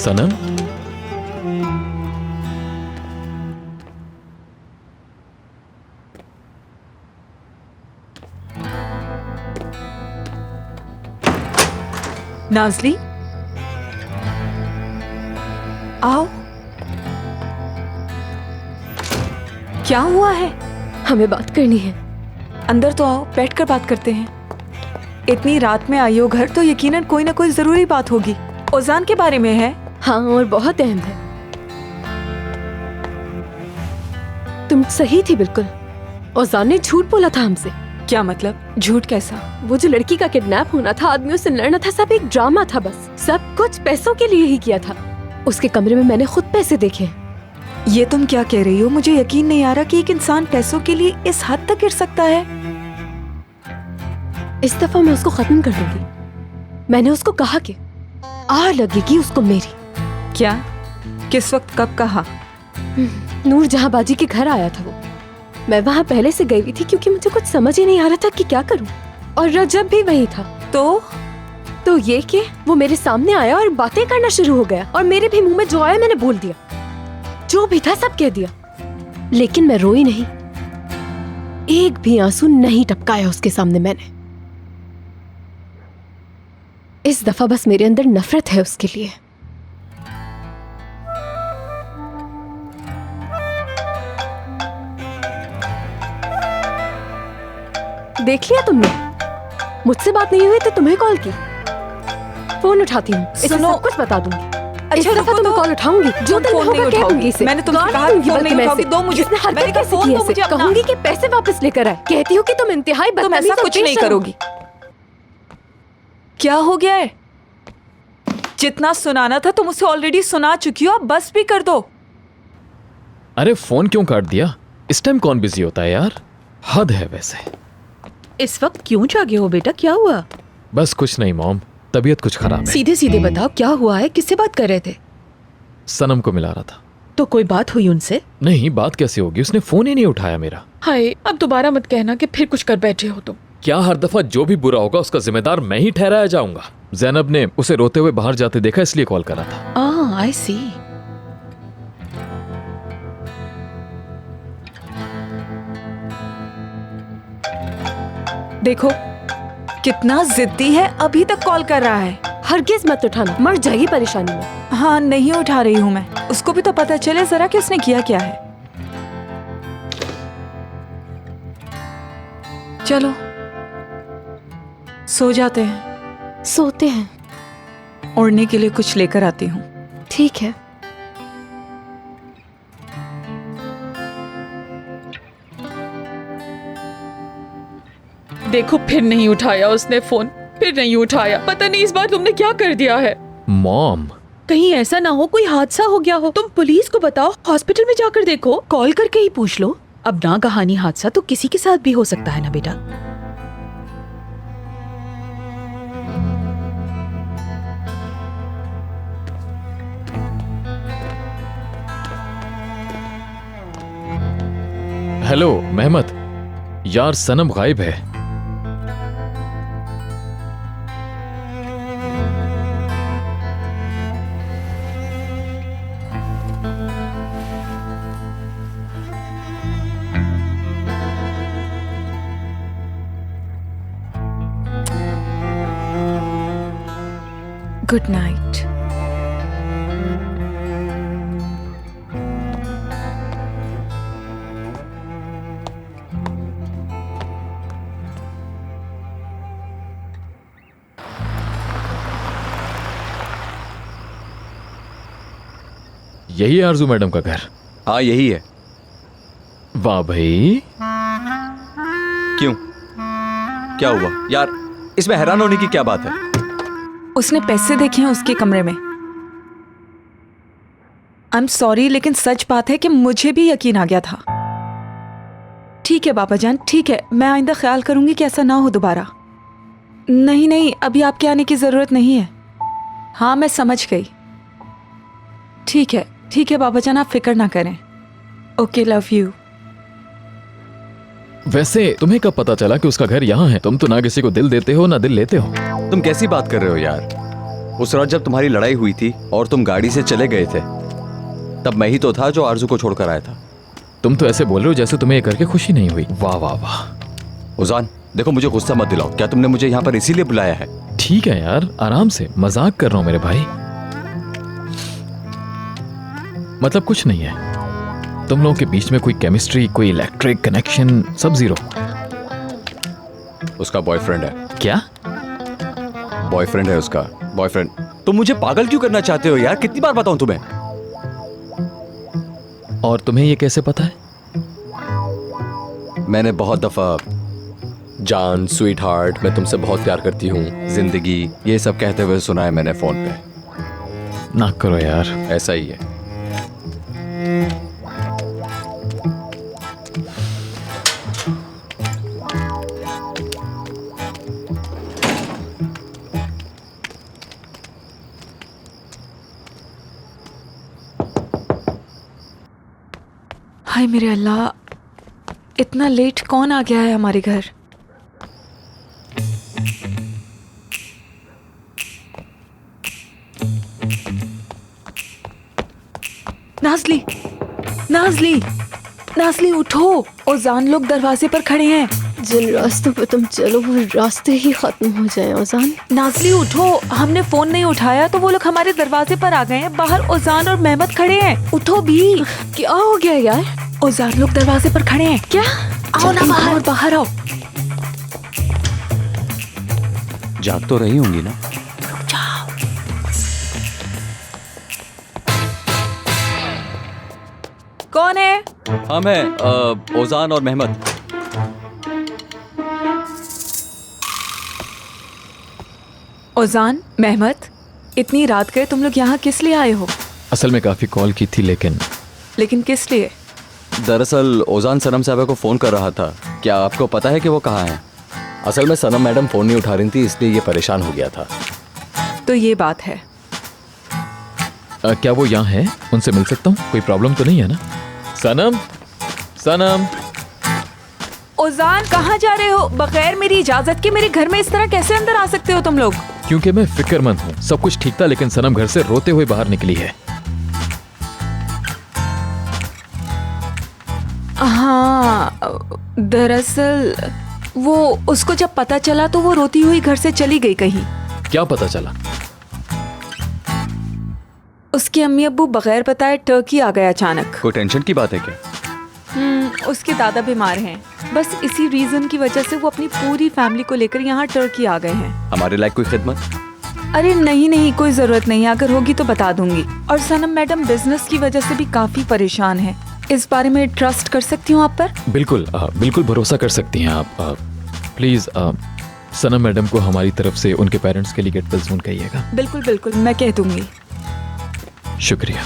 सनम, नाज़ली, आओ। क्या हुआ है? हमें बात करनी है। अंदर तो आओ, बैठकर बात करते हैं। इतनी रात में आई हो घर तो यकीनन कोई ना कोई जरूरी बात होगी। ओजान के बारे में है? हाँ, और बहुत अहम है। तुम सही थी बिल्कुल। ओजान ने झूठ बोला था हमसे। क्या मतलब? झूठ कैसा? वो जो लड़की का किडनैप होना था, आदमियों से लड़ना था, सब एक ड्रामा था। बस सब कुछ पैसों के लिए ही किया था। उसके कमरे में मैंने खुद पैसे देखे। ये तुम क्या कह रही हो? मुझे यकीन नहीं आ रहा कि एक इंसान पैसों के लिए इस हद तक गिर सकता है। इस दफा मैं उसको खत्म कर दूंगी। मैंने उसको कहा कि आ लगेगी उसको मेरी। क्या? किस वक्त, कब कहा? नूर जहां बाजी के घर आया था वो। मैं वहां पहले से गई हुई थी क्योंकि मुझे कुछ समझ ही नहीं आ रहा था कि क्या करूं। और रजब भी वही था। तो ये कि वो मेरे सामने आया और बातें करना शुरू हो गया और मेरे भी मुंह में जो आया मैंने बोल दिया। जो भी था सब कह दिया। लेकिन मैं रोई नहीं, एक भी आंसू नहीं टपकाया उसके सामने मैंने। इस दफा बस मेरे अंदर नफरत है उसके लिए। देख लिया तुमने? मुझसे बात नहीं हुई तो तुम्हें कॉल की। फोन उठाती हूँ, इसे सब कुछ बता दूंगी। इस दफा तो मैं कॉल उठाऊंगी। जो दिन होगा कह दूंगी इसे। मैंने तुमसे कहा कि फोन नहीं उठाओगी। दो मुझे। इसने हरकत कैसे की ऐसे? कहूंगी कि पैसे वापस लेकर आए। कहती हूँ कि तुम इंतहाई बदतमीज ऐसा कुछ नहीं करोगी। क्या हो गया है? जितना सुनाना था तुम उसे ऑलरेडी सुना चुकी हो, अब बस भी कर दो। अरे फोन क्यों काट दिया? इस टाइम कौन बिजी होता है यार? हद है वैसे। इस वक्त क्यों जागे हो बेटा? क्या हुआ? बस कुछ नहीं मॉम, तबीयत कुछ खराब है। सीधे सीधे बताओ क्या हुआ है? किससे बात कर रहे थे? सनम को मिला रहा था। तो कोई बात हुई उनसे? नहीं, बात कैसे होगी? उसने फोन ही नहीं उठाया मेरा। हाय, अब दोबारा मत कहना कि फिर कुछ कर बैठे हो तुम। क्या हर दफा जो भी बुरा होगा उसका जिम्मेदार मैं ही ठहराया जाऊंगा? जैनब ने उसे रोते हुए बाहर जाते देखा इसलिए कॉल करा था। आई सी। देखो कितना जिद्दी है, अभी तक कॉल कर रहा है। हरगिज मत उठाना, मर जाएगी परेशानी में। हाँ, नहीं उठा रही हूँ मैं। उसको भी तो पता चले जरा कि उसने किया क्या है। चलो सो जाते हैं। सोते हैं। ओढ़ने के लिए कुछ लेकर आती हूँ। ठीक है। देखो फिर नहीं उठाया उसने फोन, फिर नहीं उठाया। पता नहीं इस बार तुमने क्या कर दिया है। मॉम, कहीं ऐसा ना हो कोई हादसा हो गया हो। तुम पुलिस को बताओ, हॉस्पिटल में जाकर देखो, कॉल करके ही पूछ लो। अब ना कहानी हादसा तो किसी के साथ भी हो सकता है ना बेटा। हेलो मेहमत, यार सनम गायब है। Good night. यही आरजू मैडम का घर? हाँ यही है। वाह भाई। क्यों, क्या हुआ यार? इसमें हैरान होने की क्या बात है? उसने पैसे देखे हैं उसके कमरे में। आई एम सॉरी, लेकिन सच बात है कि मुझे भी यकीन आ गया था। ठीक है बाबा जान, ठीक है, मैं आइंदा ख्याल करूंगी कि ऐसा ना हो दोबारा। नहीं नहीं, अभी आपके आने की जरूरत नहीं है। हाँ मैं समझ गई। ठीक है बाबा जान, आप फिक्र ना करें। Okay, love you. वैसे तुम्हें कब पता चला कि उसका घर यहाँ है? तुम तो ना किसी को दिल देते हो ना दिल लेते हो। तुम कैसी बात कर रहे हो यार? उस रात जब तुम्हारी लड़ाई हुई थी और तुम गाड़ी से चले गए थे, तब मैं ही तो था जो आरजू को छोड़कर आया था। तुम तो ऐसे बोल रहे हो जैसे तुम्हें ये करके खुशी नहीं हुई। वाह वाह वाह। उजान देखो, मुझे गुस्सा मत दिलाओ। क्या तुमने मुझे यहाँ पर इसीलिए बुलाया है? ठीक है यार, आराम से, मजाक कर रहा हूं मेरे भाई। मतलब कुछ नहीं है, तुम लोगों के बीच में कोई केमिस्ट्री, कोई इलेक्ट्रिक कनेक्शन, सब जीरो। उसका बॉयफ्रेंड है। क्या? बॉयफ्रेंड है उसका, बॉयफ्रेंड। तुम मुझे पागल क्यों करना चाहते हो यार? कितनी बार बताऊं तुम्हें? और तुम्हें ये कैसे पता है? मैंने बहुत दफा जान, स्वीट हार्ट, मैं तुमसे बहुत प्यार करती हूँ, जिंदगी, ये सब कहते हुए सुना है मैंने फोन पे। ना करो यार। ऐसा ही है। हाय मेरे अल्लाह, इतना लेट कौन आ गया है हमारे घर? नाज़ली, नाज़ली, नाज़ली उठो, ओजान लोग दरवाजे पर खड़े हैं। जिन रास्तों पे तुम चलो वो रास्ते ही खत्म हो जाए ओजान। नाज़ली उठो, हमने फोन नहीं उठाया तो वो लोग हमारे दरवाजे पर आ गए हैं। बाहर ओजान और मेहमत खड़े हैं, उठो भी। क्या हो गया यार? ओजान लोग दरवाजे पर खड़े हैं। क्या? आओ ना बाहर, बाहर आओ। जाग तो रही होंगी ना? कौन है? हाँ मैं ओजान और मेहमत। ओजान, मेहमत, इतनी रात गए तुम लोग यहाँ किस लिए आए हो? असल में काफी कॉल की थी, लेकिन किस लिए? दरअसल ओजान सनम साहबा को फोन कर रहा था। क्या आपको पता है कि वो कहाँ हैं? असल में सनम मैडम फोन नहीं उठा रही थी, इसलिए ये परेशान हो गया था। तो ये बात है। क्या वो यहाँ है? उनसे मिल सकता हूँ? कोई प्रॉब्लम तो नहीं है ना? सनम, सनम। ओजान कहाँ जा रहे हो? बगैर मेरी इजाजत के मेरे घर में इस तरह कैसे अंदर आ सकते हो तुम लोग? क्योंकि मैं फिक्रमंद हूँ। सब कुछ ठीक था, लेकिन सनम घर से रोते हुए बाहर निकली है। हाँ, दरअसल वो, उसको जब पता चला तो वो रोती हुई घर से चली गई कहीं। क्या पता चला? उसके अम्मी अब्बू बगैर बताए टर्की आ गए अचानक। कोई टेंशन की बात है क्या? उसके दादा बीमार हैं। बस इसी रीजन की वजह से वो अपनी पूरी फैमिली को लेकर यहाँ टर्की आ गए हैं। हमारे लायक कोई खिदमत? अरे नहीं नहीं, कोई जरूरत नहीं, अगर होगी तो बता दूंगी। और सनम मैडम बिजनेस की वजह से भी काफी परेशान है। इस बारे में ट्रस्ट कर सकती हूँ आप पर? बिल्कुल, बिल्कुल भरोसा कर सकती हैं आप। प्लीज सनम मैडम को हमारी तरफ से उनके पेरेंट्स के लिए गेट वेल सून कहिएगा। बिल्कुल बिल्कुल, मैं कह दूंगी। शुक्रिया।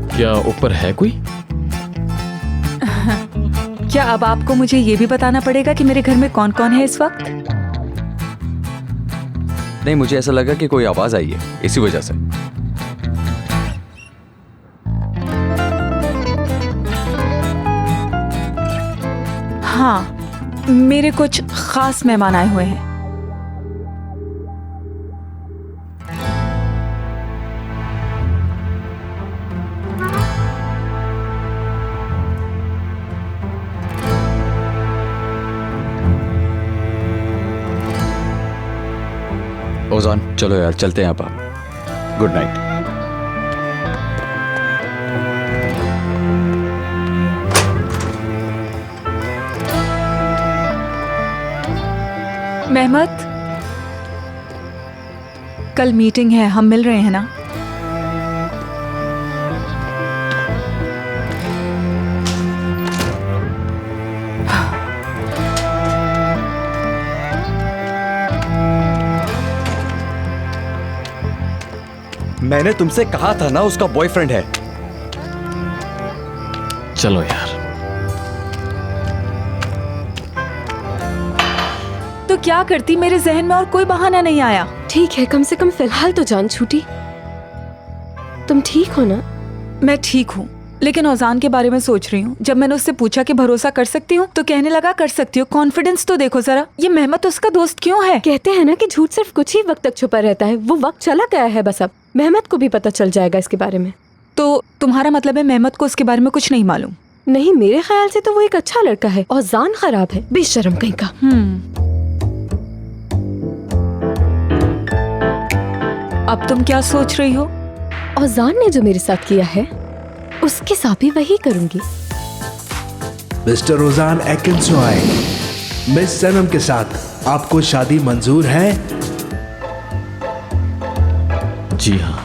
क्या ऊपर है कोई? क्या अब आपको मुझे ये भी बताना पड़ेगा कि मेरे घर में कौन कौन है इस वक्त? नहीं, मुझे ऐसा लगा कि कोई आवाज आई है, इसी वजह से। हाँ, मेरे कुछ खास मेहमान आए हुए हैं। ओजान चलो यार, चलते हैं आप। Good night. मेहमत, कल मीटिंग है, हम मिल रहे हैं ना? मैंने तुमसे कहा था ना उसका बॉयफ्रेंड है। चलो यार। तो क्या करती, मेरे जहन में और कोई बहाना नहीं आया। ठीक है, कम से कम फिलहाल तो जान छूटी। तुम ठीक हो ना? मैं ठीक हूँ, लेकिन औजान के बारे में सोच रही हूँ। जब मैंने उससे पूछा कि भरोसा कर सकती हूँ तो कहने लगा कर सकती हूँ। कॉन्फिडेंस तो देखो जरा। ये मेहमत उसका दोस्त क्यों है? कहते हैं ना कि झूठ सिर्फ कुछ ही वक्त तक छुपा रहता है। वो वक्त चला गया है बस। अब मेहमत को भी पता चल जाएगा इसके बारे में। तो तुम्हारा मतलब है मेहमत को उसके बारे में कुछ नहीं मालूम? नहीं, मेरे ख्याल से तो वो एक अच्छा लड़का है। औजान खराब है, बेशर्म कहीं का। अब तुम क्या सोच रही हो? औजान ने जो मेरे साथ किया है उसके साथ भी वही करूंगी। मिस्टर ओजान एकिंसोआई, मिस सनम के साथ आपको शादी मंजूर है? जी हाँ।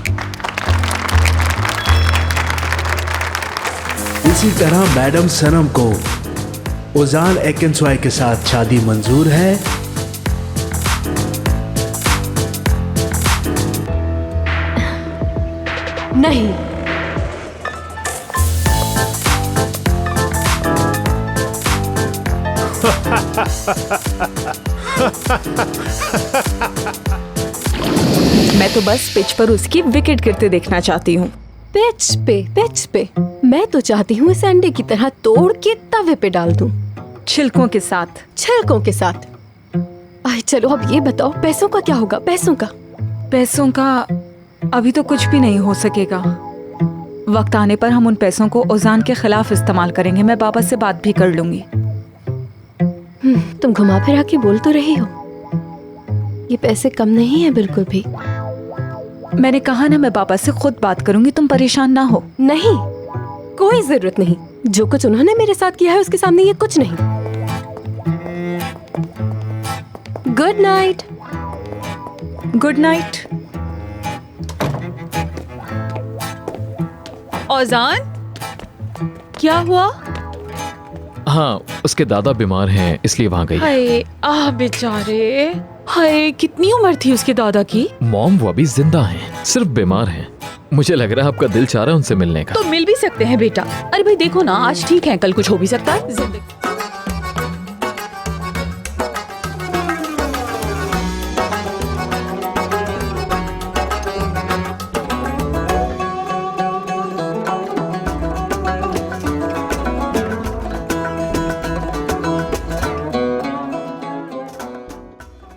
इसी तरह मैडम सनम को ओजान एकिंसोआई के साथ शादी मंजूर है? नहीं। मैं तो बस पिच पर उसकी विकेट गिरते देखना चाहती हूँ। पिच पे मैं तो चाहती हूँ इसे अंडे की तरह तोड़ के तवे पे डाल दूं। छिलकों के साथ। छिलकों के साथ। आए चलो अब ये बताओ, पैसों का क्या होगा? पैसों का अभी तो कुछ भी नहीं हो सकेगा। वक्त आने पर हम उन पैसों को ओजान के खिलाफ इस्तेमाल करेंगे। मैं बाबा से बात भी कर लूंगी। तुम घुमा फिरा के बोल तो रही हो। ये पैसे कम नहीं है बिल्कुल भी। मैंने कहा ना, मैं बाबा से खुद बात करूंगी, तुम परेशान ना हो। नहीं, कोई जरूरत नहीं। जो कुछ उन्होंने मेरे साथ किया है उसके सामने ये कुछ नहीं। Good night. Good night. औजान, क्या हुआ? हाँ, उसके दादा बीमार हैं इसलिए वहाँ गई। हाय बेचारे। हाय, कितनी उम्र थी उसके दादा की? मॉम वो अभी जिंदा हैं, सिर्फ बीमार हैं। मुझे लग रहा है आपका दिल चाह रहा है उनसे मिलने का। तो मिल भी सकते हैं बेटा। अरे भाई देखो ना, आज ठीक है, कल कुछ हो भी सकता है। जिंदगी